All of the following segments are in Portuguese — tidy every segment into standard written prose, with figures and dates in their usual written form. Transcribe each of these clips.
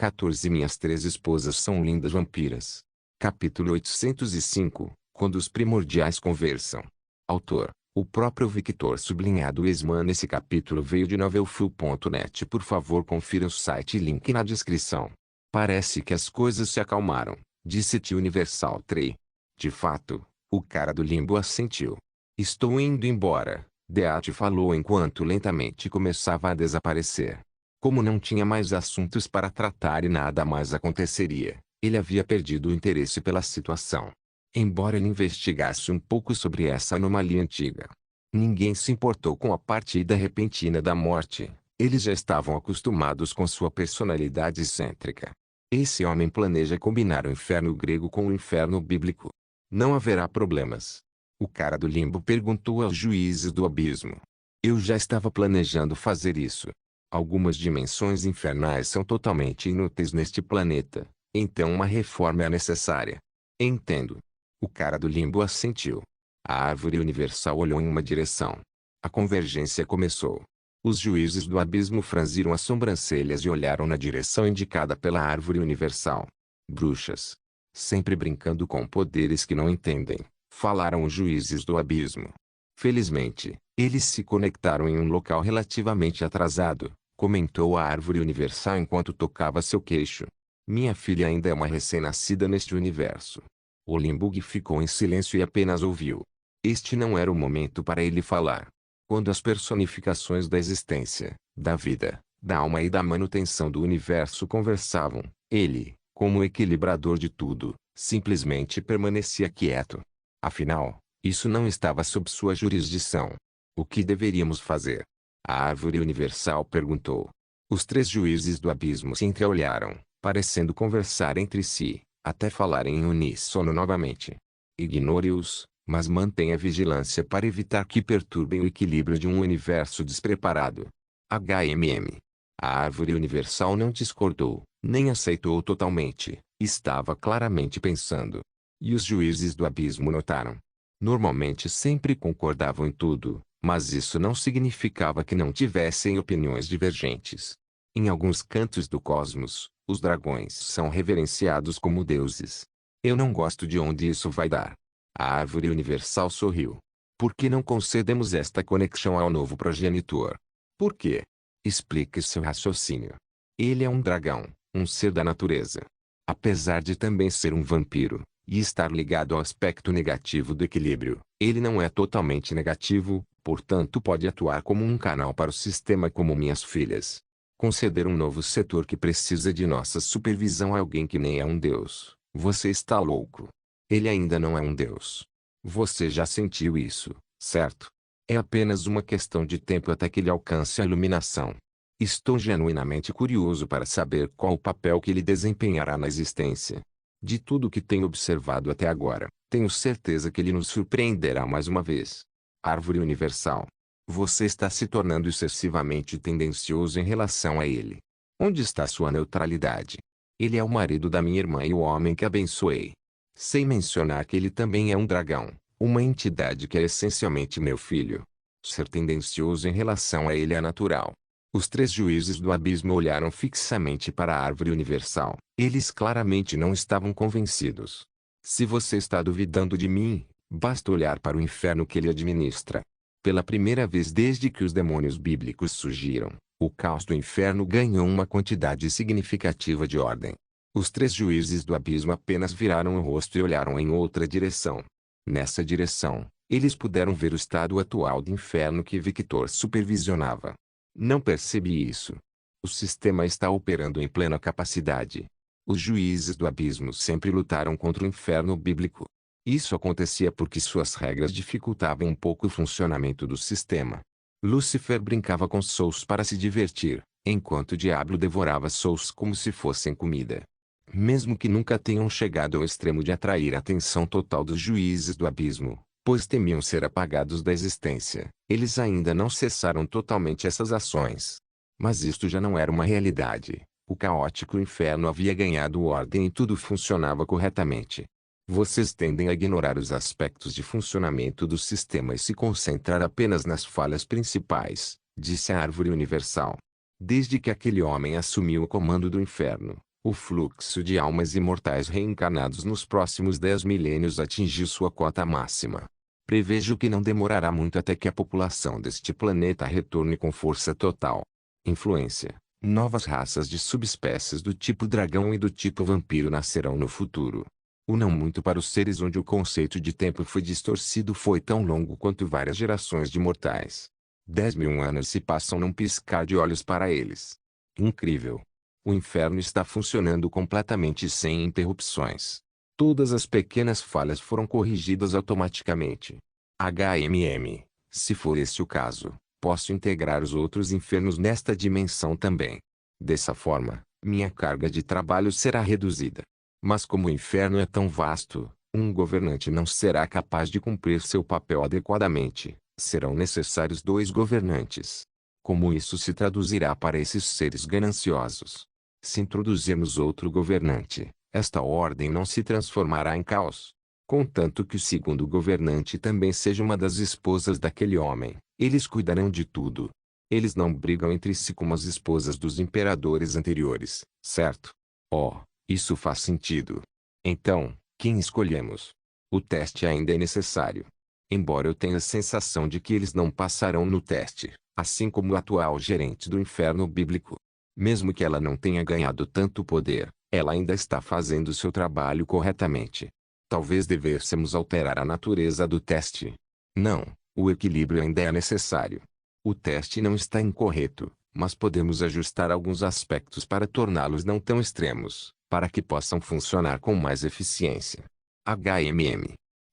14 Minhas 3 esposas são lindas vampiras. Capítulo 805 Quando os primordiais conversam. Autor: o próprio Victor sublinhado Esman. Esse capítulo veio de novelfull.net. Por favor, confira o site e link na descrição. Parece que as coisas se acalmaram, disse Tio Universal Trey. De fato, o cara do limbo assentiu. Estou indo embora, Deat falou enquanto lentamente começava a desaparecer. Como não tinha mais assuntos para tratar e nada mais aconteceria, ele havia perdido o interesse pela situação. Embora ele investigasse um pouco sobre essa anomalia antiga, ninguém se importou com a partida repentina da morte. Eles já estavam acostumados com sua personalidade excêntrica. Esse homem planeja combinar o inferno grego com o inferno bíblico. Não haverá problemas. O cara do limbo perguntou aos juízes do abismo. Eu já estava planejando fazer isso. Algumas dimensões infernais são totalmente inúteis neste planeta, então uma reforma é necessária. Entendo. O cara do limbo assentiu. A árvore universal olhou em uma direção. A convergência começou. Os juízes do abismo franziram as sobrancelhas e olharam na direção indicada pela árvore universal. Bruxas. Sempre brincando com poderes que não entendem, falaram os juízes do abismo. Felizmente, eles se conectaram em um local relativamente atrasado, comentou a árvore universal enquanto tocava seu queixo. Minha filha ainda é uma recém-nascida neste universo. O Limbug ficou em silêncio e apenas ouviu. Este não era o momento para ele falar. Quando as personificações da existência, da vida, da alma e da manutenção do universo conversavam, ele, como equilibrador de tudo, simplesmente permanecia quieto. Afinal, isso não estava sob sua jurisdição. O que deveríamos fazer? A árvore universal perguntou. Os 3 juízes do abismo se entreolharam, parecendo conversar entre si, até falarem em uníssono novamente. Ignore-os, mas mantenha vigilância para evitar que perturbem o equilíbrio de um universo despreparado. HMM. A árvore universal não discordou, nem aceitou totalmente, estava claramente pensando. E os juízes do abismo notaram. Normalmente sempre concordavam em tudo, mas isso não significava que não tivessem opiniões divergentes. Em alguns cantos do cosmos, os dragões são reverenciados como deuses. Eu não gosto de onde isso vai dar. A árvore universal sorriu. Por que não concedemos esta conexão ao novo progenitor? Por quê? Explique seu raciocínio. Ele é um dragão, um ser da natureza. Apesar de também ser um vampiro, e estar ligado ao aspecto negativo do equilíbrio, ele não é totalmente negativo, portanto pode atuar como um canal para o sistema como minhas filhas. Conceder um novo setor que precisa de nossa supervisão a alguém que nem é um deus, você está louco. Ele ainda não é um deus. Você já sentiu isso, certo? É apenas uma questão de tempo até que ele alcance a iluminação. Estou genuinamente curioso para saber qual o papel que ele desempenhará na existência. De tudo que tenho observado até agora, tenho certeza que ele nos surpreenderá mais uma vez. Árvore universal. Você está se tornando excessivamente tendencioso em relação a ele. Onde está sua neutralidade? Ele é o marido da minha irmã e o homem que abençoei. Sem mencionar que ele também é um dragão, uma entidade que é essencialmente meu filho. Ser tendencioso em relação a ele é natural. Os 3 juízes do abismo olharam fixamente para a árvore universal. Eles claramente não estavam convencidos. Se você está duvidando de mim, basta olhar para o inferno que ele administra. Pela primeira vez desde que os demônios bíblicos surgiram, o caos do inferno ganhou uma quantidade significativa de ordem. Os 3 juízes do abismo apenas viraram o rosto e olharam em outra direção. Nessa direção, eles puderam ver o estado atual do inferno que Victor supervisionava. Não percebi isso. O sistema está operando em plena capacidade. Os juízes do abismo sempre lutaram contra o inferno bíblico. Isso acontecia porque suas regras dificultavam um pouco o funcionamento do sistema. Lúcifer brincava com Souls para se divertir, enquanto o diabo devorava Souls como se fossem comida. Mesmo que nunca tenham chegado ao extremo de atrair a atenção total dos juízes do abismo, pois temiam ser apagados da existência, eles ainda não cessaram totalmente essas ações. Mas isto já não era uma realidade. O caótico inferno havia ganhado ordem e tudo funcionava corretamente. Vocês tendem a ignorar os aspectos de funcionamento do sistema e se concentrar apenas nas falhas principais, disse a árvore universal. Desde que aquele homem assumiu o comando do inferno, O fluxo de almas imortais reencarnados nos próximos 10 milênios atingiu sua cota máxima. Prevejo que não demorará muito até que a população deste planeta retorne com força total. Influência. Novas raças de subespécies do tipo dragão e do tipo vampiro nascerão no futuro. O não muito para os seres onde o conceito de tempo foi distorcido foi tão longo quanto várias gerações de mortais. 10.000 anos se passam num piscar de olhos para eles. Incrível. O inferno está funcionando completamente sem interrupções. Todas as pequenas falhas foram corrigidas automaticamente. Se for esse o caso, posso integrar os outros infernos nesta dimensão também. Dessa forma, minha carga de trabalho será reduzida. Mas como o inferno é tão vasto, um governante não será capaz de cumprir seu papel adequadamente. Serão necessários 2 governantes. Como isso se traduzirá para esses seres gananciosos? Se introduzirmos outro governante, esta ordem não se transformará em caos. Contanto que o segundo governante também seja uma das esposas daquele homem, eles cuidarão de tudo. Eles não brigam entre si como as esposas dos imperadores anteriores, certo? Oh, isso faz sentido. Então, quem escolhemos? O teste ainda é necessário. Embora eu tenha a sensação de que eles não passarão no teste, assim como o atual gerente do inferno bíblico. Mesmo que ela não tenha ganhado tanto poder, ela ainda está fazendo seu trabalho corretamente. Talvez devêssemos alterar a natureza do teste. Não, o equilíbrio ainda é necessário. O teste não está incorreto, mas podemos ajustar alguns aspectos para torná-los não tão extremos, para que possam funcionar com mais eficiência.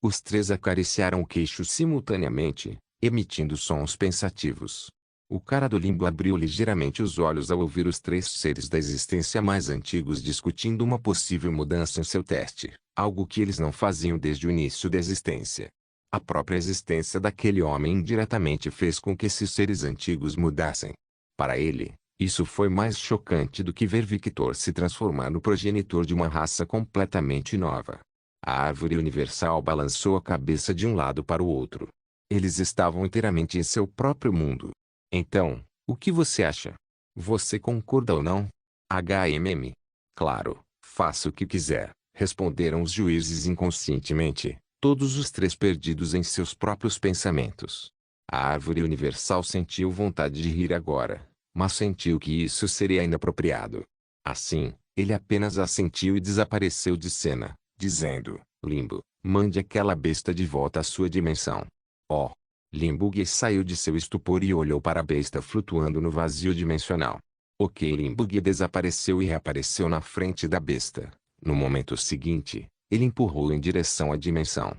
Os 3 acariciaram o queixo simultaneamente, emitindo sons pensativos. O cara do limbo abriu ligeiramente os olhos ao ouvir os 3 seres da existência mais antigos discutindo uma possível mudança em seu teste, algo que eles não faziam desde o início da existência. A própria existência daquele homem indiretamente fez com que esses seres antigos mudassem. Para ele, isso foi mais chocante do que ver Victor se transformar no progenitor de uma raça completamente nova. A árvore universal balançou a cabeça de um lado para o outro. Eles estavam inteiramente em seu próprio mundo. Então, o que você acha? Você concorda ou não? Claro, faça o que quiser, responderam os juízes inconscientemente, todos os 3 perdidos em seus próprios pensamentos. A árvore universal sentiu vontade de rir agora, mas sentiu que isso seria inapropriado. Assim, ele apenas assentiu e desapareceu de cena, dizendo, Limbo, mande aquela besta de volta à sua dimensão. Oh! Limburg saiu de seu estupor e olhou para a besta flutuando no vazio dimensional. Limburg desapareceu e reapareceu na frente da besta. No momento seguinte, ele empurrou em direção à dimensão.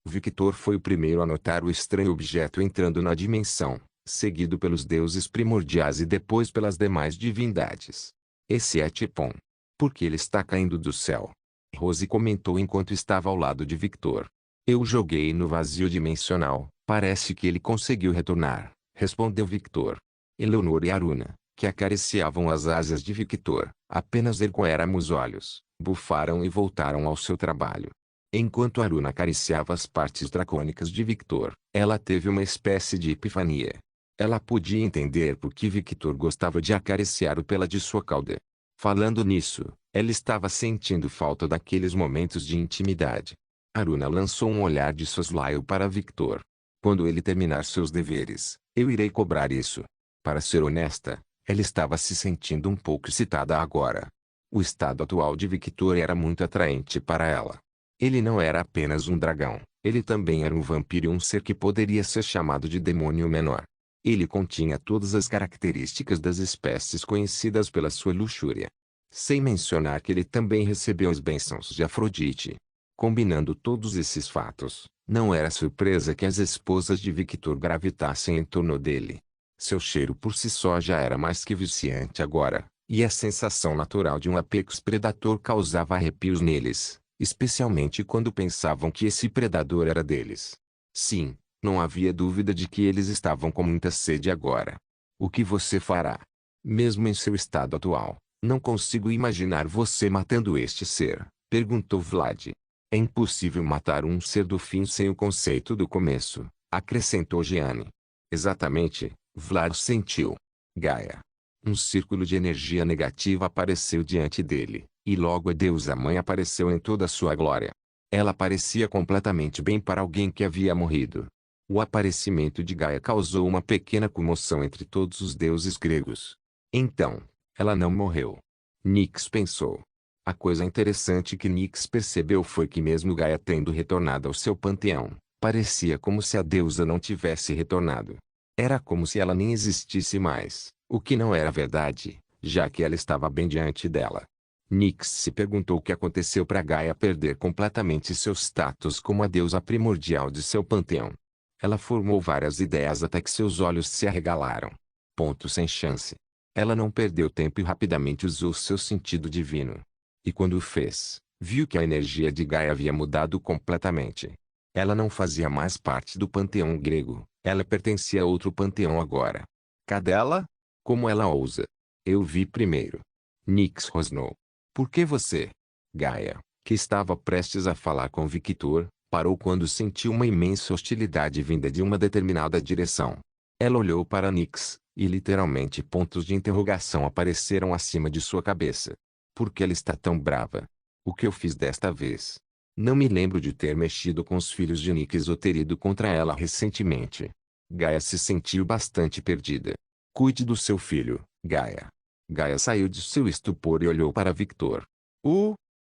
Victor foi o primeiro a notar o estranho objeto entrando na dimensão, seguido pelos deuses primordiais e depois pelas demais divindades. Esse é Tipon. Porque ele está caindo do céu. Rose comentou enquanto estava ao lado de Victor. Eu joguei no vazio dimensional, parece que ele conseguiu retornar, respondeu Victor. Eleonor e Aruna, que acariciavam as asas de Victor, apenas ergueram os olhos, bufaram e voltaram ao seu trabalho. Enquanto Aruna acariciava as partes dracônicas de Victor, ela teve uma espécie de epifania. Ela podia entender por que Victor gostava de acariciar o pela de sua cauda. Falando nisso, ela estava sentindo falta daqueles momentos de intimidade. Aruna lançou um olhar de soslaio para Victor. Quando ele terminar seus deveres, eu irei cobrar isso. Para ser honesta, ela estava se sentindo um pouco excitada agora. O estado atual de Victor era muito atraente para ela. Ele não era apenas um dragão, ele também era um vampiro e um ser que poderia ser chamado de demônio menor. Ele continha todas as características das espécies conhecidas pela sua luxúria. Sem mencionar que ele também recebeu as bênçãos de Afrodite. Combinando todos esses fatos, não era surpresa que as esposas de Victor gravitassem em torno dele. Seu cheiro por si só já era mais que viciante agora, e a sensação natural de um apex predator causava arrepios neles, especialmente quando pensavam que esse predador era deles. Sim, não havia dúvida de que eles estavam com muita sede agora. O que você fará? Mesmo em seu estado atual, não consigo imaginar você matando este ser, perguntou Vlad. É impossível matar um ser do fim sem o conceito do começo, acrescentou Gianni. Exatamente, Vlad sentiu. Gaia. Um círculo de energia negativa apareceu diante dele, e logo a deusa mãe apareceu em toda a sua glória. Ela parecia completamente bem para alguém que havia morrido. O aparecimento de Gaia causou uma pequena comoção entre todos os deuses gregos. Então, ela não morreu. Nix pensou. A coisa interessante que Nix percebeu foi que mesmo Gaia tendo retornado ao seu panteão, parecia como se a deusa não tivesse retornado. Era como se ela nem existisse mais, o que não era verdade, já que ela estava bem diante dela. Nix se perguntou o que aconteceu para Gaia perder completamente seu status como a deusa primordial de seu panteão. Ela formou várias ideias até que seus olhos se arregalaram. Ponto sem chance. Ela não perdeu tempo e rapidamente usou seu sentido divino. E quando o fez, viu que a energia de Gaia havia mudado completamente. Ela não fazia mais parte do panteão grego, ela pertencia a outro panteão agora. Cadela? Como ela ousa? Eu vi primeiro. Nix rosnou. Por que você? Gaia, que estava prestes a falar com Victor, parou quando sentiu uma imensa hostilidade vinda de uma determinada direção. Ela olhou para Nix, e literalmente pontos de interrogação apareceram acima de sua cabeça. Por que ela está tão brava? O que eu fiz desta vez? Não me lembro de ter mexido com os filhos de Nix ou ter ido contra ela recentemente. Gaia se sentiu bastante perdida. Cuide do seu filho, Gaia. Gaia saiu de seu estupor e olhou para Victor.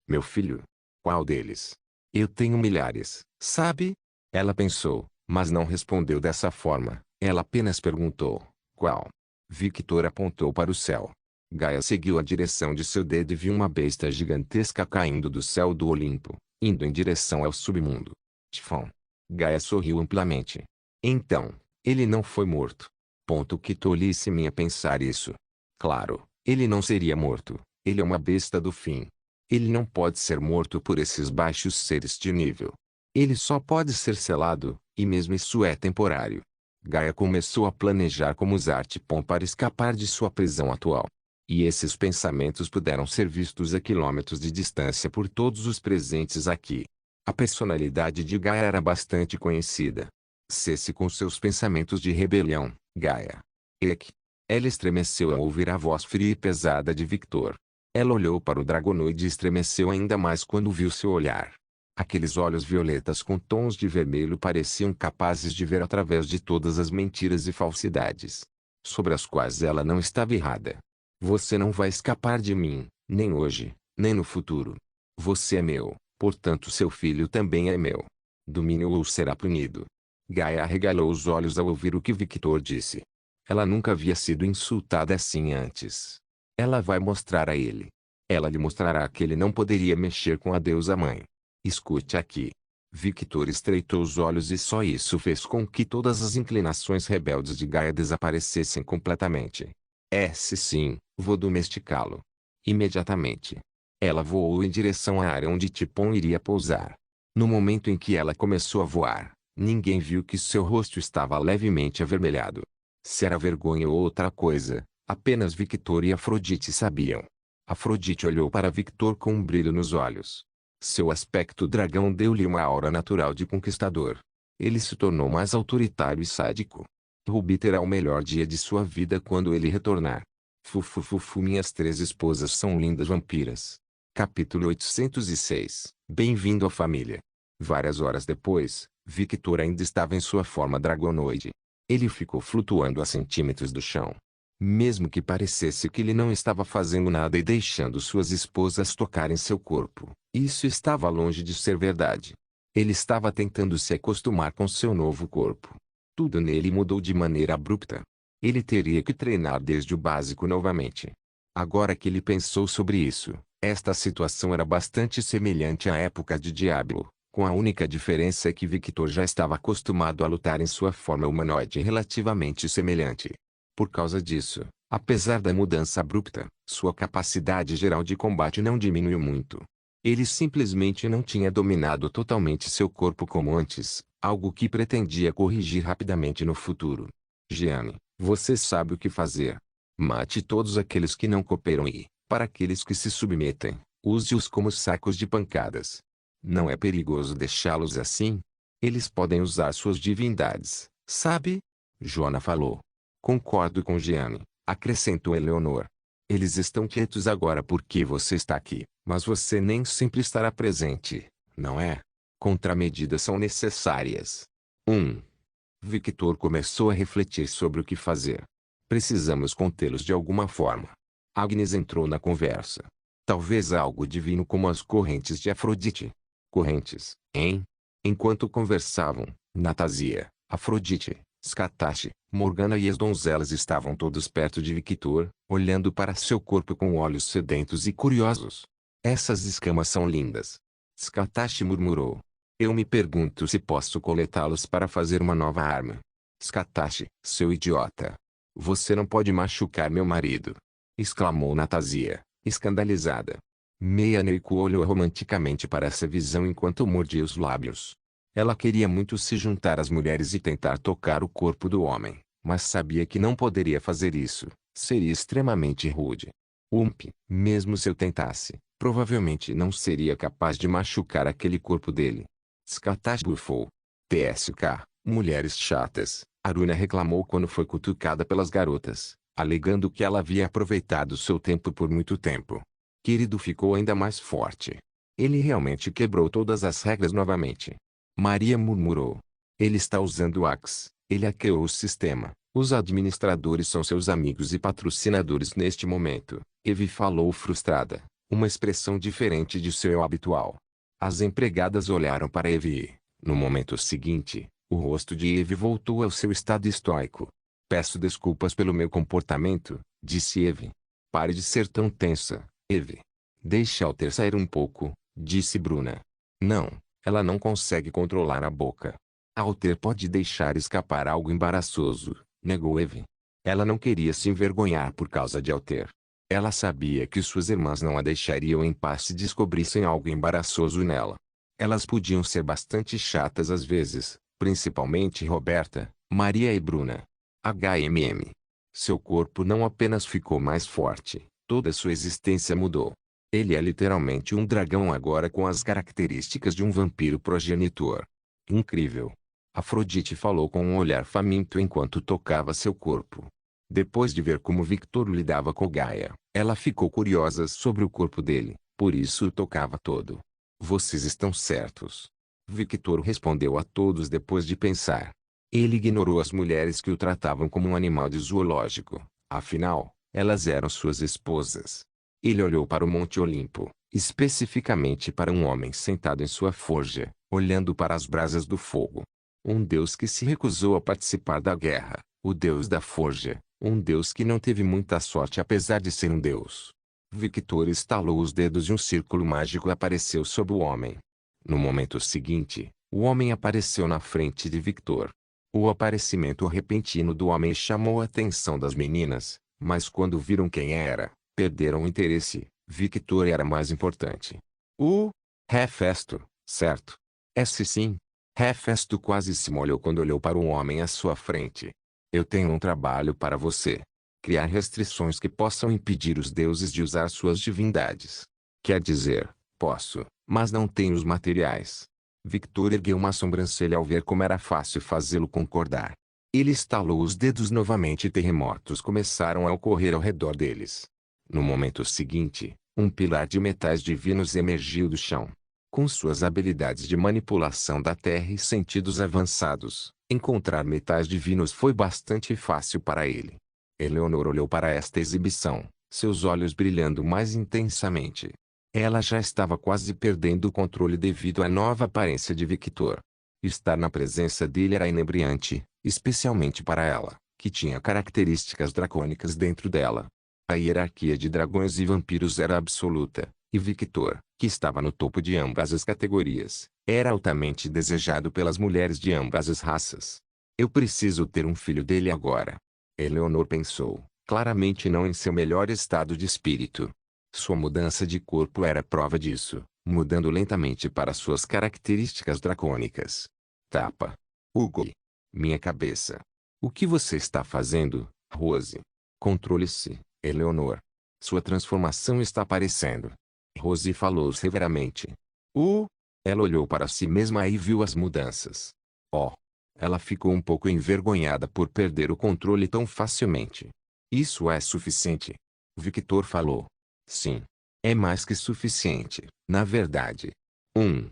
Meu filho? Qual deles? Eu tenho milhares, sabe? Ela pensou, mas não respondeu dessa forma. Ela apenas perguntou, qual? Victor apontou para o céu. Gaia seguiu a direção de seu dedo e viu uma besta gigantesca caindo do céu do Olimpo, indo em direção ao submundo. Tifão. Gaia sorriu amplamente. Então, ele não foi morto. Que tolice minha pensar isso. Claro, ele não seria morto. Ele é uma besta do fim. Ele não pode ser morto por esses baixos seres de nível. Ele só pode ser selado, e mesmo isso é temporário. Gaia começou a planejar como usar Tipon para escapar de sua prisão atual. E esses pensamentos puderam ser vistos a quilômetros de distância por todos os presentes aqui. A personalidade de Gaia era bastante conhecida. Cesse com seus pensamentos de rebelião, Gaia. Ela estremeceu ao ouvir a voz fria e pesada de Victor. Ela olhou para o Dragonoide e estremeceu ainda mais quando viu seu olhar. Aqueles olhos violetas com tons de vermelho pareciam capazes de ver através de todas as mentiras e falsidades, sobre as quais ela não estava errada. Você não vai escapar de mim, nem hoje, nem no futuro. Você é meu, portanto seu filho também é meu. Domine-o ou será punido. Gaia arregalou os olhos ao ouvir o que Victor disse. Ela nunca havia sido insultada assim antes. Ela vai mostrar a ele. Ela lhe mostrará que ele não poderia mexer com a deusa mãe. Escute aqui. Victor estreitou os olhos e só isso fez com que todas as inclinações rebeldes de Gaia desaparecessem completamente. Sim, vou domesticá-lo. Imediatamente. Ela voou em direção à área onde Tipon iria pousar. No momento em que ela começou a voar, ninguém viu que seu rosto estava levemente avermelhado. Se era vergonha ou outra coisa, apenas Victor e Afrodite sabiam. Afrodite olhou para Victor com um brilho nos olhos. Seu aspecto dragão deu-lhe uma aura natural de conquistador. Ele se tornou mais autoritário e sádico. Ruby terá o melhor dia de sua vida quando ele retornar. Minhas 3 esposas são lindas vampiras. Capítulo 806. Bem-vindo à família. Várias horas depois, Victor ainda estava em sua forma dragonoide. Ele ficou flutuando a centímetros do chão. Mesmo que parecesse que ele não estava fazendo nada e deixando suas esposas tocarem seu corpo, isso estava longe de ser verdade. Ele estava tentando se acostumar com seu novo corpo. Tudo nele mudou de maneira abrupta. Ele teria que treinar desde o básico novamente. Agora que ele pensou sobre isso, esta situação era bastante semelhante à época de Diablo, com a única diferença que Victor já estava acostumado a lutar em sua forma humanoide relativamente semelhante. Por causa disso, apesar da mudança abrupta, sua capacidade geral de combate não diminuiu muito. Ele simplesmente não tinha dominado totalmente seu corpo como antes, algo que pretendia corrigir rapidamente no futuro. Gianni, você sabe o que fazer. Mate todos aqueles que não cooperam e, para aqueles que se submetem, use-os como sacos de pancadas. Não é perigoso deixá-los assim? Eles podem usar suas divindades, sabe? Joana falou. Concordo com Gianni. acrescentou Eleanor. Eles estão quietos agora porque você está aqui, mas você nem sempre estará presente, não é? Contramedidas são necessárias. 1. Victor começou a refletir sobre o que fazer. Precisamos contê-los de alguma forma. Agnes entrou na conversa. Talvez algo divino como as correntes de Afrodite. Correntes, hein? Enquanto conversavam, Natasia, Afrodite, Scatache, Morgana e as donzelas estavam todos perto de Victor, olhando para seu corpo com olhos sedentos e curiosos. Essas escamas são lindas. Scatache murmurou. Eu me pergunto se posso coletá-los para fazer uma nova arma. Scatache, seu idiota. Você não pode machucar meu marido. Exclamou Natasia, escandalizada. Meia Neiko olhou romanticamente para essa visão enquanto mordia os lábios. Ela queria muito se juntar às mulheres e tentar tocar o corpo do homem, mas sabia que não poderia fazer isso, seria extremamente rude. Mesmo se eu tentasse, provavelmente não seria capaz de machucar aquele corpo dele. Scatache bufou. TSK, mulheres chatas, Aruna reclamou quando foi cutucada pelas garotas, alegando que ela havia aproveitado seu tempo por muito tempo. Querido ficou ainda mais forte. Ele realmente quebrou todas as regras novamente. Maria murmurou. Ele está usando o Axe, ele hackeou o sistema. Os administradores são seus amigos e patrocinadores neste momento. Eve falou frustrada, uma expressão diferente de seu habitual. As empregadas olharam para Eve e, no momento seguinte, o rosto de Eve voltou ao seu estado estoico. Peço desculpas pelo meu comportamento, disse Eve. Pare de ser tão tensa, Eve. Deixe Alter sair um pouco, disse Bruna. Não, ela não consegue controlar a boca. Alter pode deixar escapar algo embaraçoso, negou Eve. Ela não queria se envergonhar por causa de Alter. Ela sabia que suas irmãs não a deixariam em paz se descobrissem algo embaraçoso nela. Elas podiam ser bastante chatas às vezes, principalmente Roberta, Maria e Bruna. Seu corpo não apenas ficou mais forte, toda sua existência mudou. Ele é literalmente um dragão agora com as características de um vampiro progenitor. Incrível. Afrodite falou com um olhar faminto enquanto tocava seu corpo. Depois de ver como Victor lidava com Gaia, ela ficou curiosa sobre o corpo dele, por isso o tocava todo. Vocês estão certos. Victor respondeu a todos depois de pensar. Ele ignorou as mulheres que o tratavam como um animal de zoológico, afinal, elas eram suas esposas. Ele olhou para o Monte Olimpo, especificamente para um homem sentado em sua forja, olhando para as brasas do fogo. Um deus que se recusou a participar da guerra, o deus da forja, um deus que não teve muita sorte apesar de ser um deus. Victor estalou os dedos e um círculo mágico apareceu sobre o homem. No momento seguinte, o homem apareceu na frente de Victor. O aparecimento repentino do homem chamou a atenção das meninas, mas quando viram quem era, perderam o interesse. Victor era mais importante. Hefesto, certo? Sim. Hefesto quase se molhou quando olhou para um homem à sua frente. Eu tenho um trabalho para você. Criar restrições que possam impedir os deuses de usar suas divindades. Quer dizer, posso, mas não tenho os materiais. Victor ergueu uma sobrancelha ao ver como era fácil fazê-lo concordar. Ele estalou os dedos novamente e terremotos começaram a ocorrer ao redor deles. No momento seguinte, um pilar de metais divinos emergiu do chão. Com suas habilidades de manipulação da terra e sentidos avançados, encontrar metais divinos foi bastante fácil para ele. Eleanor olhou para esta exibição, seus olhos brilhando mais intensamente. Ela já estava quase perdendo o controle devido à nova aparência de Victor. Estar na presença dele era inebriante, especialmente para ela, que tinha características dracônicas dentro dela. A hierarquia de dragões e vampiros era absoluta, e Victor, que estava no topo de ambas as categorias, era altamente desejado pelas mulheres de ambas as raças. Eu preciso ter um filho dele agora. Eleanor pensou, claramente não em seu melhor estado de espírito. Sua mudança de corpo era prova disso, mudando lentamente para suas características dracônicas. Tapa. Hugo. Minha cabeça. O que você está fazendo, Rose? Controle-se, Eleanor. Sua transformação está aparecendo. Rose falou severamente. Ela olhou para si mesma e viu as mudanças. Ela ficou um pouco envergonhada por perder o controle tão facilmente. Isso é suficiente? Victor falou. Sim. É mais que suficiente, na verdade. 1.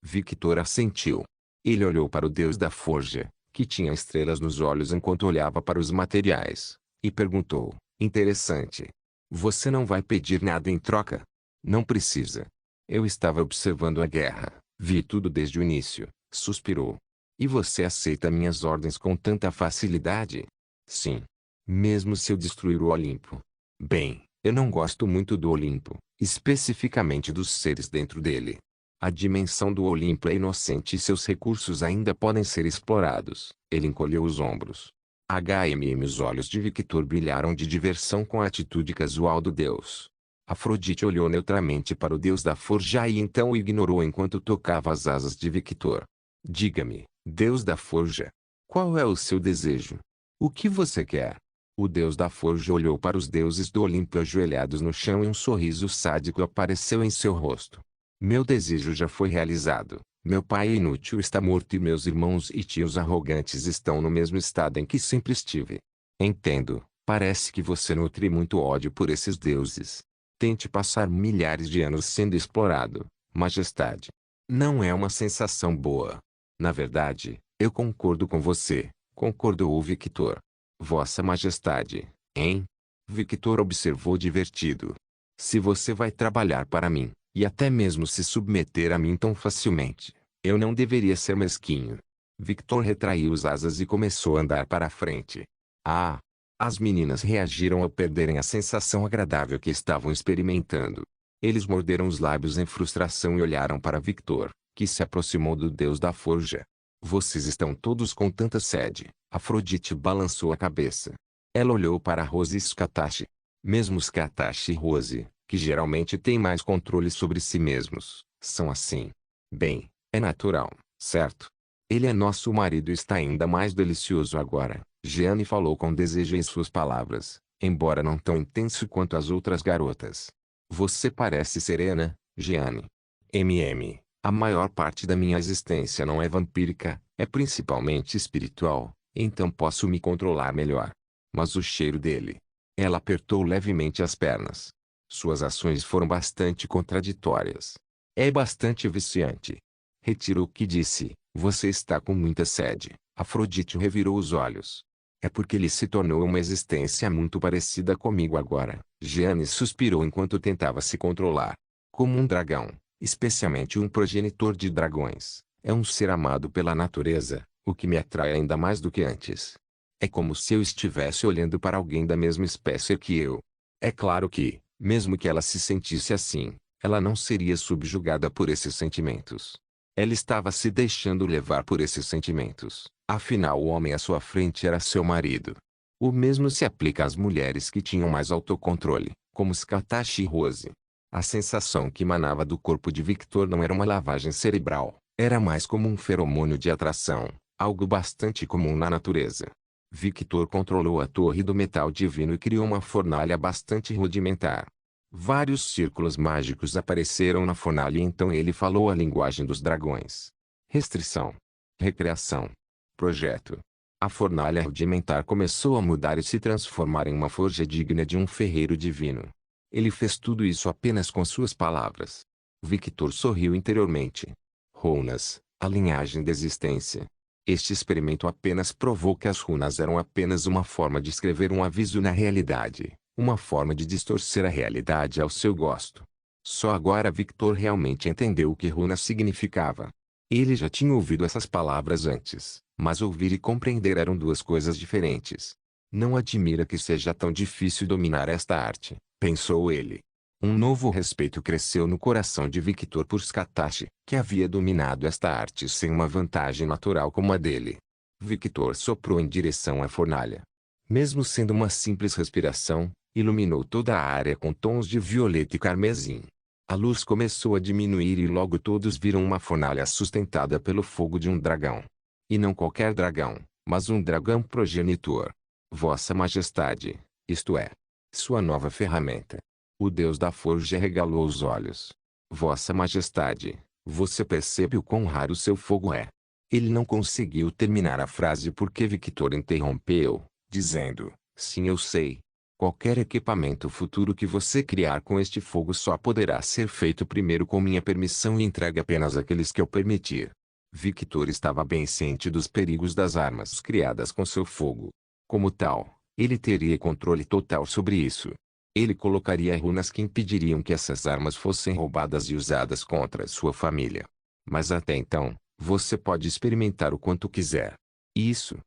Victor assentiu. Ele olhou para o deus da forja, que tinha estrelas nos olhos enquanto olhava para os materiais, e perguntou, interessante. Você não vai pedir nada em troca? Não precisa. Eu estava observando a guerra, vi tudo desde o início, suspirou. E você aceita minhas ordens com tanta facilidade? Sim. Mesmo se eu destruir o Olimpo. Bem, eu não gosto muito do Olimpo, especificamente dos seres dentro dele. A dimensão do Olimpo é inocente e seus recursos ainda podem ser explorados. Ele encolheu os ombros. Os olhos de Victor brilharam de diversão com a atitude casual do deus. Afrodite olhou neutramente para o deus da forja e então o ignorou enquanto tocava as asas de Victor. Diga-me, deus da forja. Qual é o seu desejo? O que você quer? O deus da forja olhou para os deuses do Olimpo ajoelhados no chão e um sorriso sádico apareceu em seu rosto. Meu desejo já foi realizado. Meu pai inútil está morto e meus irmãos e tios arrogantes estão no mesmo estado em que sempre estive. Entendo. Parece que você nutre muito ódio por esses deuses. Tente passar milhares de anos sendo explorado, majestade. Não é uma sensação boa. Na verdade, eu concordo com você, concordou Victor. Vossa Majestade, hein? Victor observou divertido. Se você vai trabalhar para mim, e até mesmo se submeter a mim tão facilmente, eu não deveria ser mesquinho. Victor retraiu as asas e começou a andar para a frente. Ah! As meninas reagiram ao perderem a sensação agradável que estavam experimentando. Eles morderam os lábios em frustração e olharam para Victor, que se aproximou do deus da forja. Vocês estão todos com tanta sede. Afrodite balançou a cabeça. Ela olhou para Rose e Skatashi. Mesmo Skatashi e Rose, que geralmente têm mais controle sobre si mesmos, são assim. Bem, é natural, certo? Ele é nosso marido e está ainda mais delicioso agora. Jeanne falou com desejo em suas palavras, embora não tão intenso quanto as outras garotas. Você parece serena, Jeanne. A maior parte da minha existência não é vampírica, é principalmente espiritual, então posso me controlar melhor. Mas o cheiro dele. Ela apertou levemente as pernas. Suas ações foram bastante contraditórias. É bastante viciante. Retiro o que disse, você está com muita sede. Afrodite revirou os olhos. É porque ele se tornou uma existência muito parecida comigo agora. Jeanne suspirou enquanto tentava se controlar. Como um dragão, especialmente um progenitor de dragões, é um ser amado pela natureza, o que me atrai ainda mais do que antes. É como se eu estivesse olhando para alguém da mesma espécie que eu. É claro que, mesmo que ela se sentisse assim, ela não seria subjugada por esses sentimentos. Ela estava se deixando levar por esses sentimentos. Afinal, o homem à sua frente era seu marido. O mesmo se aplica às mulheres que tinham mais autocontrole, como Skatashi e Rose. A sensação que emanava do corpo de Victor não era uma lavagem cerebral, era mais como um feromônio de atração, algo bastante comum na natureza. Victor controlou a torre do metal divino e criou uma fornalha bastante rudimentar. Vários círculos mágicos apareceram na fornalha e então ele falou a linguagem dos dragões. Restrição. Recreação. Projeto. A fornalha rudimentar começou a mudar e se transformar em uma forja digna de um ferreiro divino. Ele fez tudo isso apenas com suas palavras. Victor sorriu interiormente. Runas, a linhagem da existência. Este experimento apenas provou que as runas eram apenas uma forma de escrever um aviso na realidade, uma forma de distorcer a realidade ao seu gosto. Só agora Victor realmente entendeu o que runas significava. Ele já tinha ouvido essas palavras antes, mas ouvir e compreender eram duas coisas diferentes. Não admira que seja tão difícil dominar esta arte, pensou ele. Um novo respeito cresceu no coração de Victor por Skatashi, que havia dominado esta arte sem uma vantagem natural como a dele. Victor soprou em direção à fornalha. Mesmo sendo uma simples respiração, iluminou toda a área com tons de violeta e carmesim. A luz começou a diminuir e logo todos viram uma fornalha sustentada pelo fogo de um dragão. E não qualquer dragão, mas um dragão progenitor. Vossa Majestade, isto é, sua nova ferramenta. O deus da forja regalou os olhos. Vossa Majestade, você percebe o quão raro seu fogo é? Ele não conseguiu terminar a frase porque Victor interrompeu, dizendo, sim eu sei. Qualquer equipamento futuro que você criar com este fogo só poderá ser feito primeiro com minha permissão e entregue apenas àqueles que eu permitir. Victor estava bem ciente dos perigos das armas criadas com seu fogo. Como tal, ele teria controle total sobre isso. Ele colocaria runas que impediriam que essas armas fossem roubadas e usadas contra sua família. Mas até então, você pode experimentar o quanto quiser. Isso.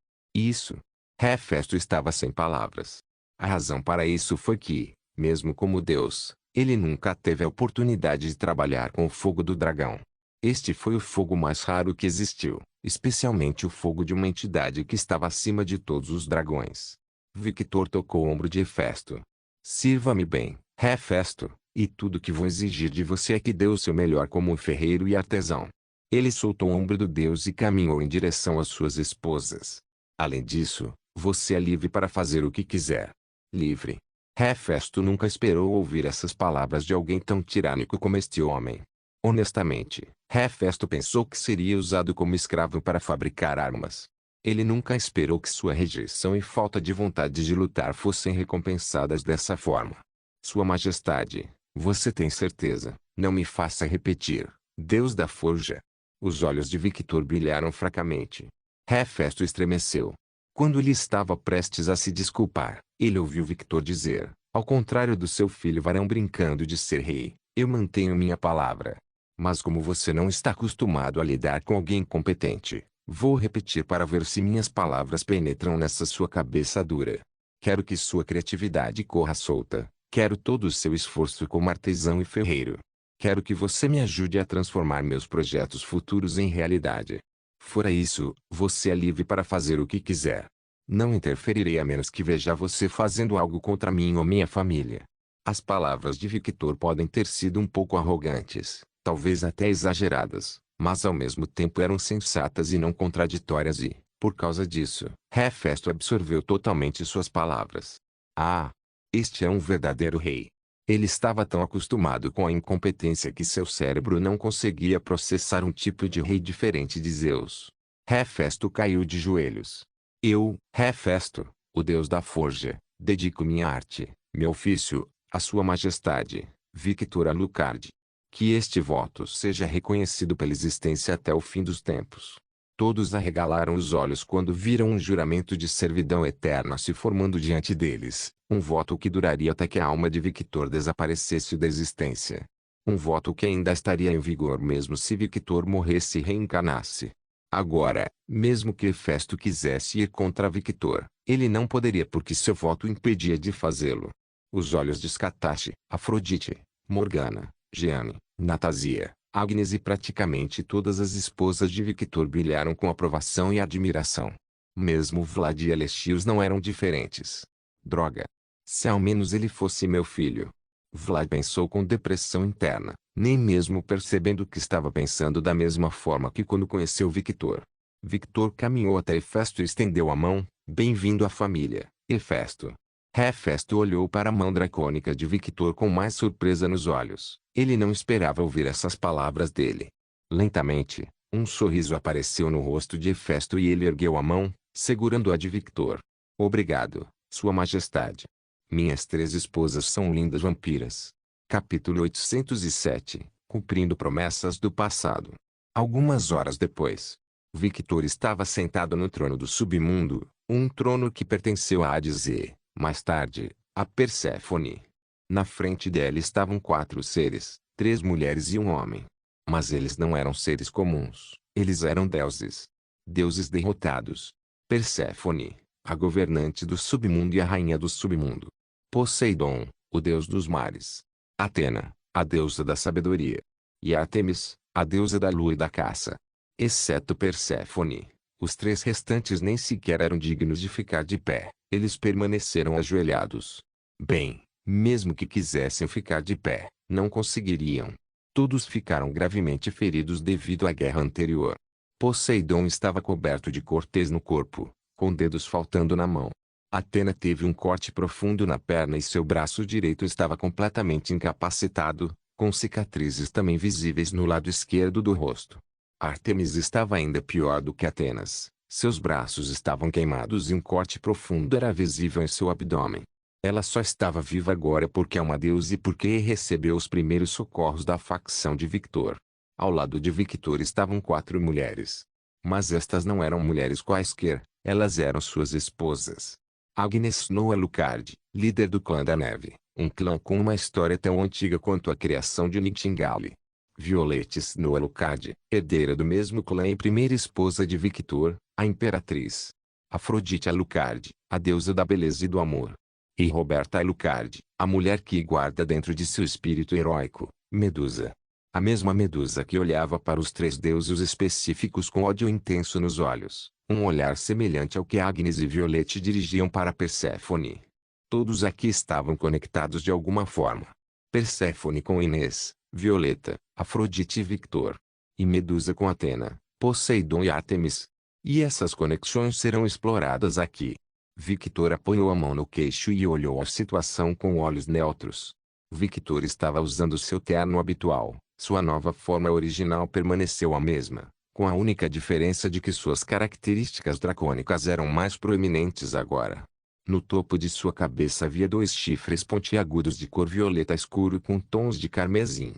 Hefesto estava sem palavras. A razão para isso foi que, mesmo como Deus, ele nunca teve a oportunidade de trabalhar com o fogo do dragão. Este foi o fogo mais raro que existiu, especialmente o fogo de uma entidade que estava acima de todos os dragões. Victor tocou o ombro de Hefesto. Sirva-me bem, Hefesto, e tudo que vou exigir de você é que dê o seu melhor como um ferreiro e artesão. Ele soltou o ombro do deus e caminhou em direção às suas esposas. Além disso, você é livre para fazer o que quiser. Livre. Hefesto nunca esperou ouvir essas palavras de alguém tão tirânico como este homem. Honestamente, Hefesto pensou que seria usado como escravo para fabricar armas. Ele nunca esperou que sua rejeição e falta de vontade de lutar fossem recompensadas dessa forma. Sua Majestade, você tem certeza? Não me faça repetir, Deus da Forja. Os olhos de Victor brilharam fracamente. Hefesto estremeceu. Quando ele estava prestes a se desculpar, ele ouviu Victor dizer, ao contrário do seu filho varão brincando de ser rei, eu mantenho minha palavra. Mas como você não está acostumado a lidar com alguém competente, vou repetir para ver se minhas palavras penetram nessa sua cabeça dura. Quero que sua criatividade corra solta. Quero todo o seu esforço como artesão e ferreiro. Quero que você me ajude a transformar meus projetos futuros em realidade. Fora isso, você é livre para fazer o que quiser. Não interferirei a menos que veja você fazendo algo contra mim ou minha família. As palavras de Victor podem ter sido um pouco arrogantes, talvez até exageradas, mas ao mesmo tempo eram sensatas e não contraditórias e, por causa disso, Hefesto absorveu totalmente suas palavras. Ah! Este é um verdadeiro rei. Ele estava tão acostumado com a incompetência que seu cérebro não conseguia processar um tipo de rei diferente de Zeus. Hefesto caiu de joelhos. Eu, Hefesto, o deus da forja, dedico minha arte, meu ofício, à sua majestade, Victor Alucard. Que este voto seja reconhecido pela existência até o fim dos tempos. Todos arregalaram os olhos quando viram um juramento de servidão eterna se formando diante deles, um voto que duraria até que a alma de Victor desaparecesse da existência. Um voto que ainda estaria em vigor mesmo se Victor morresse e reencarnasse. Agora, mesmo que Hefesto quisesse ir contra Victor, ele não poderia porque seu voto impedia de fazê-lo. Os olhos de Scatache, Afrodite, Morgana, Jeanne, Natasia, Agnes e praticamente todas as esposas de Victor brilharam com aprovação e admiração. Mesmo Vlad e Alexios não eram diferentes. Droga! Se ao menos ele fosse meu filho. Vlad pensou com depressão interna, nem mesmo percebendo que estava pensando da mesma forma que quando conheceu Victor. Victor caminhou até Hefesto e estendeu a mão. Bem-vindo à família, Hefesto. Hefesto olhou para a mão dracônica de Victor com mais surpresa nos olhos. Ele não esperava ouvir essas palavras dele. Lentamente, um sorriso apareceu no rosto de Hefesto e ele ergueu a mão, segurando-a de Victor. Obrigado, Sua Majestade. Minhas 3 esposas são lindas vampiras. Capítulo 807. Cumprindo promessas do passado. Algumas horas depois, Victor estava sentado no trono do submundo, um trono que pertenceu a Hades e, mais tarde, a Perséfone. Na frente dela estavam 4 seres, 3 mulheres e um homem. Mas eles não eram seres comuns, eles eram deuses. Deuses derrotados. Perséfone, a governante do submundo e a rainha do submundo. Poseidon, o deus dos mares. Atena, a deusa da sabedoria. E Ártemis, a deusa da lua e da caça. Exceto Perséfone, os 3 restantes nem sequer eram dignos de ficar de pé, eles permaneceram ajoelhados. Bem, mesmo que quisessem ficar de pé, não conseguiriam. Todos ficaram gravemente feridos devido à guerra anterior. Poseidon estava coberto de cortês no corpo, com dedos faltando na mão. Atena teve um corte profundo na perna e seu braço direito estava completamente incapacitado, com cicatrizes também visíveis no lado esquerdo do rosto. Ártemis estava ainda pior do que Atenas. Seus braços estavam queimados e um corte profundo era visível em seu abdômen. Ela só estava viva agora porque é uma deusa e porque recebeu os primeiros socorros da facção de Victor. Ao lado de Victor estavam 4 mulheres. Mas estas não eram mulheres quaisquer, elas eram suas esposas. Agnes Snow Alucard, líder do Clã da Neve, um clã com uma história tão antiga quanto a criação de Nightingale. Violette Snow Alucard, herdeira do mesmo clã e primeira esposa de Victor, a Imperatriz. Afrodite Alucard, a deusa da beleza e do amor. E Roberta Alucard, a mulher que guarda dentro de seu espírito heróico, Medusa. A mesma Medusa que olhava para os 3 deuses específicos com ódio intenso nos olhos, um olhar semelhante ao que Agnes e Violette dirigiam para Perséfone. Todos aqui estavam conectados de alguma forma. Perséfone com Inês, Violeta, Afrodite e Victor. E Medusa com Atena, Poseidon e Ártemis. E essas conexões serão exploradas aqui. Victor apoiou a mão no queixo e olhou a situação com olhos neutros. Victor estava usando seu terno habitual. Sua nova forma original permaneceu a mesma, com a única diferença de que suas características dracônicas eram mais proeminentes agora. No topo de sua cabeça havia 2 chifres pontiagudos de cor violeta escuro com tons de carmesim.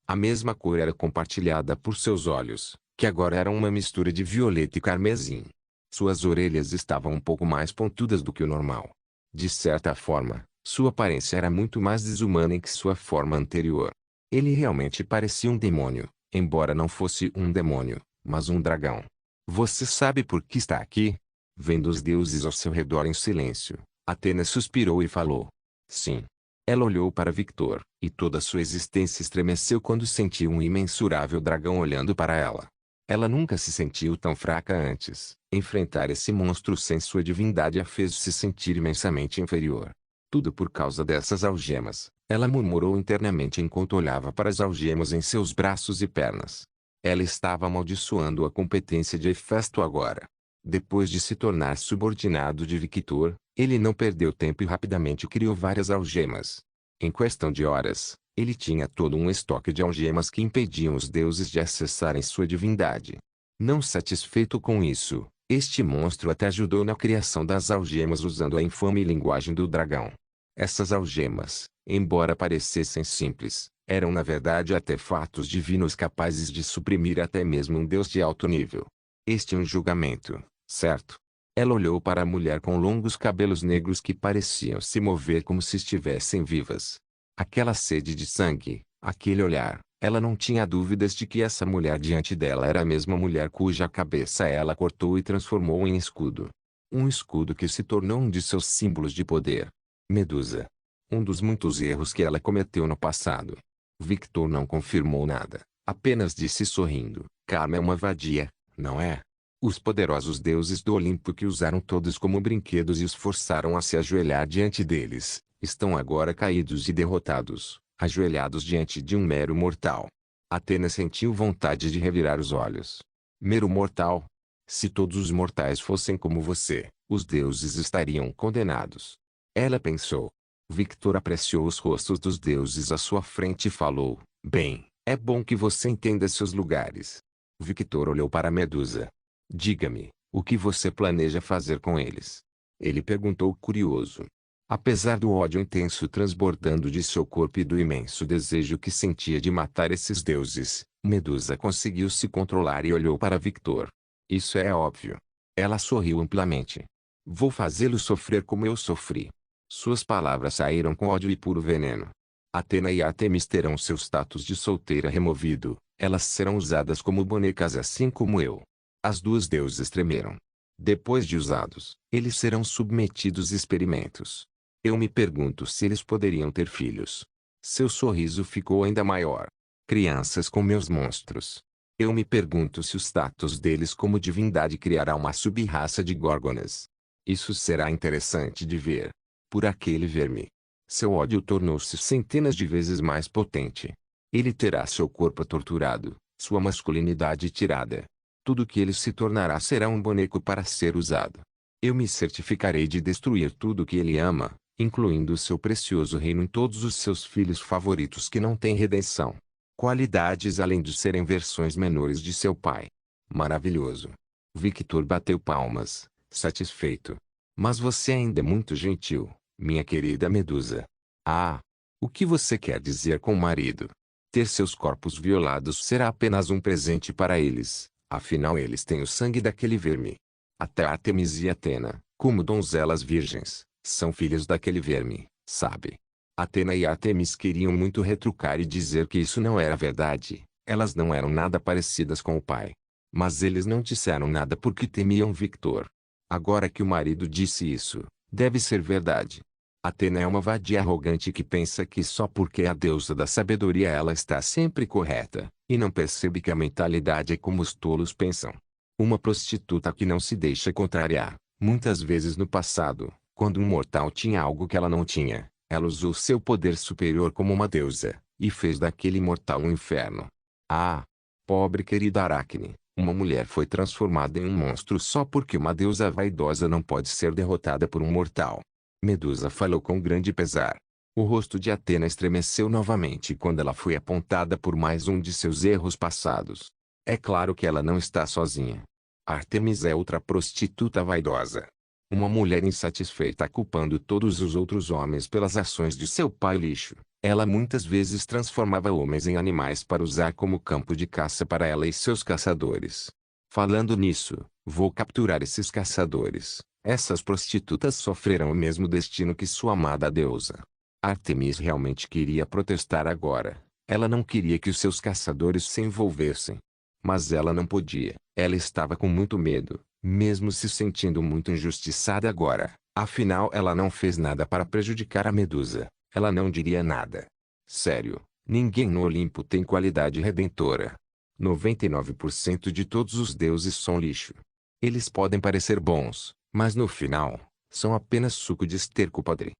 A mesma cor era compartilhada por seus olhos, que agora eram uma mistura de violeta e carmesim. Suas orelhas estavam um pouco mais pontudas do que o normal. De certa forma, sua aparência era muito mais desumana que sua forma anterior. Ele realmente parecia um demônio, embora não fosse um demônio, mas um dragão. Você sabe por que está aqui? Vendo os deuses ao seu redor em silêncio, Atena suspirou e falou. Sim. Ela olhou para Victor, e toda sua existência estremeceu quando sentiu um imensurável dragão olhando para ela. Ela nunca se sentiu tão fraca antes. Enfrentar esse monstro sem sua divindade a fez se sentir imensamente inferior. Tudo por causa dessas algemas, ela murmurou internamente enquanto olhava para as algemas em seus braços e pernas. Ela estava amaldiçoando a competência de Hefesto agora. Depois de se tornar subordinado de Victor, ele não perdeu tempo e rapidamente criou várias algemas. Em questão de horas, ele tinha todo um estoque de algemas que impediam os deuses de acessarem sua divindade. Não satisfeito com isso, este monstro até ajudou na criação das algemas usando a infame linguagem do dragão. Essas algemas, embora parecessem simples, eram na verdade artefatos divinos capazes de suprimir até mesmo um deus de alto nível. Este é um julgamento, certo? Ela olhou para a mulher com longos cabelos negros que pareciam se mover como se estivessem vivas. Aquela sede de sangue, aquele olhar, ela não tinha dúvidas de que essa mulher diante dela era a mesma mulher cuja cabeça ela cortou e transformou em escudo. Um escudo que se tornou um de seus símbolos de poder. Medusa. Um dos muitos erros que ela cometeu no passado. Victor não confirmou nada, apenas disse sorrindo, Karma é uma vadia, não é? Os poderosos deuses do Olimpo que usaram todos como brinquedos e os forçaram a se ajoelhar diante deles, estão agora caídos e derrotados, ajoelhados diante de um mero mortal. Atena sentiu vontade de revirar os olhos. Mero mortal? Se todos os mortais fossem como você, os deuses estariam condenados. Ela pensou. Victor apreciou os rostos dos deuses à sua frente e falou, bem, é bom que você entenda seus lugares. Victor olhou para Medusa. Diga-me, o que você planeja fazer com eles? Ele perguntou curioso. Apesar do ódio intenso transbordando de seu corpo e do imenso desejo que sentia de matar esses deuses, Medusa conseguiu se controlar e olhou para Victor. Isso é óbvio. Ela sorriu amplamente. Vou fazê-lo sofrer como eu sofri. Suas palavras saíram com ódio e puro veneno. Atena e Ártemis terão seu status de solteira removido, elas serão usadas como bonecas assim como eu. As 2 deusas tremeram. Depois de usados, eles serão submetidos a experimentos. Eu me pergunto se eles poderiam ter filhos. Seu sorriso ficou ainda maior. Crianças com meus monstros. Eu me pergunto se o status deles como divindade criará uma sub-raça de górgonas. Isso será interessante de ver. Por aquele verme. Seu ódio tornou-se centenas de vezes mais potente. Ele terá seu corpo torturado, sua masculinidade tirada. Tudo que ele se tornará será um boneco para ser usado. Eu me certificarei de destruir tudo que ele ama, incluindo seu precioso reino e todos os seus filhos favoritos que não têm redenção. Qualidades além de serem versões menores de seu pai. Maravilhoso. Victor bateu palmas, satisfeito. Mas você ainda é muito gentil, minha querida Medusa. Ah! O que você quer dizer com o marido? Ter seus corpos violados será apenas um presente para eles, afinal eles têm o sangue daquele verme. Até Ártemis e Atena, como donzelas virgens, são filhos daquele verme, sabe? Atena e Ártemis queriam muito retrucar e dizer que isso não era verdade, elas não eram nada parecidas com o pai. Mas eles não disseram nada porque temiam Victor. Agora que o marido disse isso, deve ser verdade. Atena é uma vadia arrogante que pensa que só porque é a deusa da sabedoria ela está sempre correta, e não percebe que a mentalidade é como os tolos pensam. Uma prostituta que não se deixa contrariar, muitas vezes no passado, quando um mortal tinha algo que ela não tinha, ela usou seu poder superior como uma deusa, e fez daquele mortal um inferno. Ah! Pobre querida Aracne, uma mulher foi transformada em um monstro só porque uma deusa vaidosa não pode ser derrotada por um mortal. Medusa falou com grande pesar. O rosto de Atena estremeceu novamente quando ela foi apontada por mais um de seus erros passados. É claro que ela não está sozinha. Ártemis é outra prostituta vaidosa. Uma mulher insatisfeita culpando todos os outros homens pelas ações de seu pai lixo. Ela muitas vezes transformava homens em animais para usar como campo de caça para ela e seus caçadores. Falando nisso, vou capturar esses caçadores. Essas prostitutas sofrerão o mesmo destino que sua amada deusa. Ártemis realmente queria protestar agora. Ela não queria que os seus caçadores se envolvessem. Mas ela não podia. Ela estava com muito medo, mesmo se sentindo muito injustiçada agora. Afinal, ela não fez nada para prejudicar a Medusa. Ela não diria nada. Sério, ninguém no Olimpo tem qualidade redentora. 99% de todos os deuses são lixo. Eles podem parecer bons, mas no final, são apenas suco de esterco podre.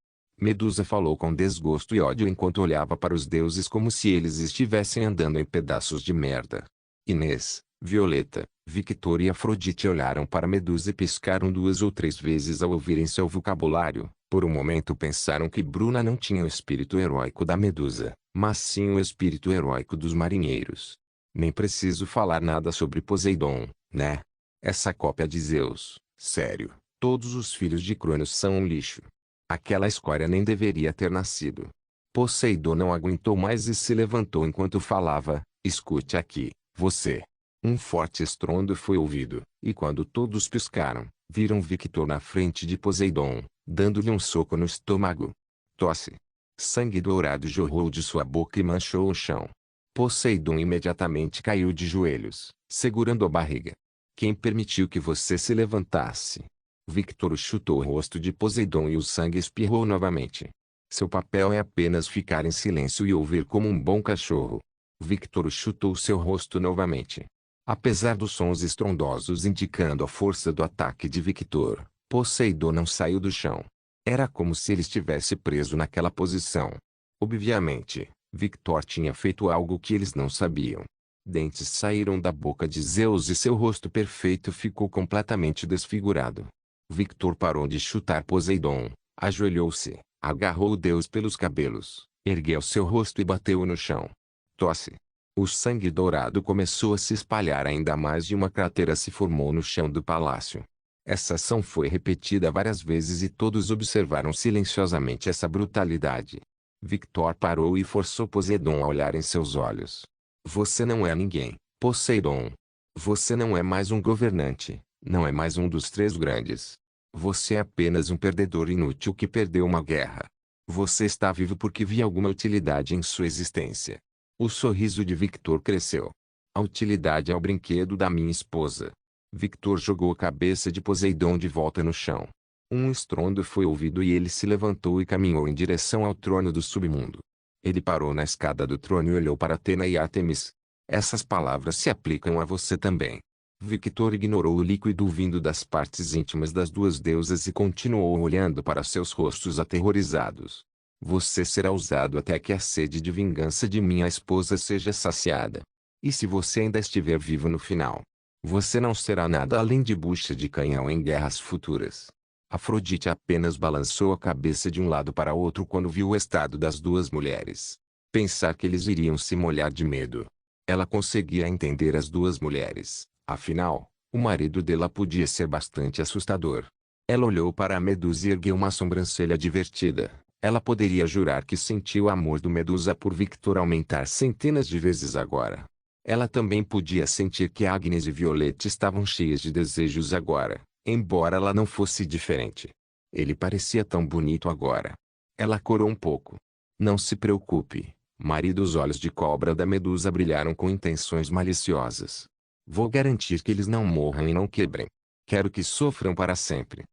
Medusa falou com desgosto e ódio enquanto olhava para os deuses como se eles estivessem andando em pedaços de merda. Inês, Violeta, Victor e Afrodite olharam para Medusa e piscaram 2 ou 3 vezes ao ouvirem seu vocabulário. Por um momento pensaram que Bruna não tinha o espírito heróico da Medusa, mas sim o espírito heróico dos marinheiros. Nem preciso falar nada sobre Poseidon, né? Essa cópia de Zeus, sério, todos os filhos de Cronos são um lixo. Aquela escória nem deveria ter nascido. Poseidon não aguentou mais e se levantou enquanto falava. Escute aqui, você. Um forte estrondo foi ouvido, e quando todos piscaram, viram Victor na frente de Poseidon, dando-lhe um soco no estômago. Tosse. Sangue dourado jorrou de sua boca e manchou o chão. Poseidon imediatamente caiu de joelhos, segurando a barriga. Quem permitiu que você se levantasse? Victor chutou o rosto de Poseidon e o sangue espirrou novamente. Seu papel é apenas ficar em silêncio e ouvir como um bom cachorro. Victor chutou seu rosto novamente. Apesar dos sons estrondosos indicando a força do ataque de Victor, Poseidon não saiu do chão. Era como se ele estivesse preso naquela posição. Obviamente, Victor tinha feito algo que eles não sabiam. Dentes saíram da boca de Zeus e seu rosto perfeito ficou completamente desfigurado. Victor parou de chutar Poseidon, ajoelhou-se, agarrou o deus pelos cabelos, ergueu seu rosto e bateu-o no chão. Tosse. O sangue dourado começou a se espalhar ainda mais e uma cratera se formou no chão do palácio. Essa ação foi repetida várias vezes e todos observaram silenciosamente essa brutalidade. Victor parou e forçou Poseidon a olhar em seus olhos. Você não é ninguém, Poseidon. Você não é mais um governante, não é mais um dos 3 grandes. Você é apenas um perdedor inútil que perdeu uma guerra. Você está vivo porque vi alguma utilidade em sua existência. O sorriso de Victor cresceu. A utilidade é o brinquedo da minha esposa. Victor jogou a cabeça de Poseidon de volta no chão. Um estrondo foi ouvido e ele se levantou e caminhou em direção ao trono do submundo. Ele parou na escada do trono e olhou para Atena e Ártemis. Essas palavras se aplicam a você também. Victor ignorou o líquido vindo das partes íntimas das 2 deusas e continuou olhando para seus rostos aterrorizados. Você será usado até que a sede de vingança de minha esposa seja saciada. E se você ainda estiver vivo no final, você não será nada além de bucha de canhão em guerras futuras. Afrodite apenas balançou a cabeça de um lado para outro quando viu o estado das 2 mulheres. Pensar que eles iriam se molhar de medo. Ela conseguia entender as 2 mulheres, afinal, o marido dela podia ser bastante assustador. Ela olhou para a Medusa e ergueu uma sobrancelha divertida. Ela poderia jurar que sentiu o amor do Medusa por Victor aumentar centenas de vezes agora. Ela também podia sentir que Agnes e Violette estavam cheias de desejos agora, embora ela não fosse diferente. Ele parecia tão bonito agora. Ela corou um pouco. Não se preocupe, marido. Os olhos de cobra da Medusa brilharam com intenções maliciosas. Vou garantir que eles não morram e não quebrem. Quero que sofram para sempre.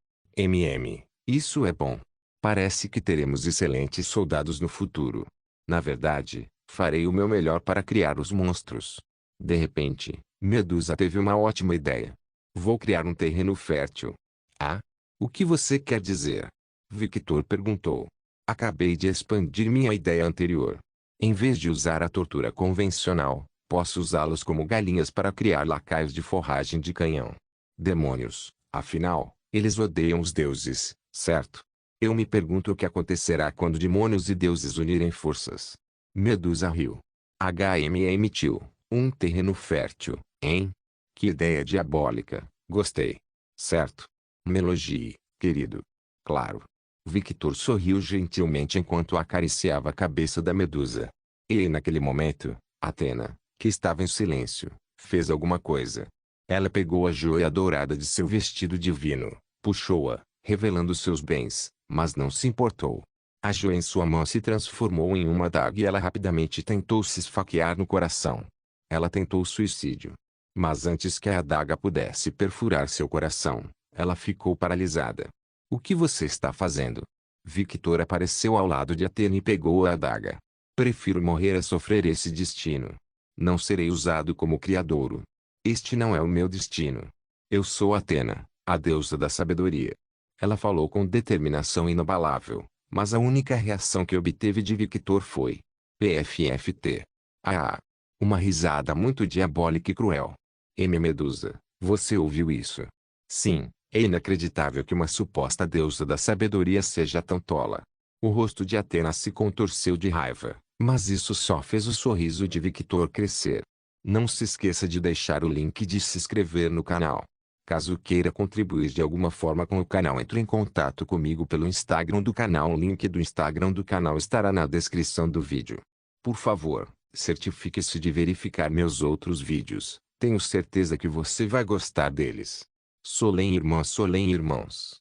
Isso é bom. Parece que teremos excelentes soldados no futuro. Na verdade, farei o meu melhor para criar os monstros. De repente, Medusa teve uma ótima ideia. Vou criar um terreno fértil. Ah? O que você quer dizer? Victor perguntou. Acabei de expandir minha ideia anterior. Em vez de usar a tortura convencional, posso usá-los como galinhas para criar lacaios de forragem de canhão. Demônios, afinal, eles odeiam os deuses, certo? Eu me pergunto o que acontecerá quando demônios e deuses unirem forças. Medusa riu. Emitiu, um terreno fértil, hein? Que ideia diabólica, gostei. Certo? Me elogie, querido. Claro. Victor sorriu gentilmente enquanto acariciava a cabeça da Medusa. E naquele momento, Athena, que estava em silêncio, fez alguma coisa. Ela pegou a joia dourada de seu vestido divino, puxou-a, revelando seus bens, mas não se importou. A joia em sua mão se transformou em uma adaga e ela rapidamente tentou se esfaquear no coração. Ela tentou suicídio. Mas antes que a adaga pudesse perfurar seu coração, ela ficou paralisada. O que você está fazendo? Victor apareceu ao lado de Athena e pegou a adaga. Prefiro morrer a sofrer esse destino. Não serei usado como criadouro. Este não é o meu destino. Eu sou Athena, a deusa da sabedoria. Ela falou com determinação inabalável, mas a única reação que obteve de Victor foi PFFT. Ah! Uma risada muito diabólica e cruel. Medusa, você ouviu isso? Sim, é inacreditável que uma suposta deusa da sabedoria seja tão tola. O rosto de Athena se contorceu de raiva, mas isso só fez o sorriso de Victor crescer. Não se esqueça de deixar o link de se inscrever no canal. Caso queira contribuir de alguma forma com o canal, entre em contato comigo pelo Instagram do canal. O link do Instagram do canal estará na descrição do vídeo. Por favor, certifique-se de verificar meus outros vídeos. Tenho certeza que você vai gostar deles. Solém irmãos.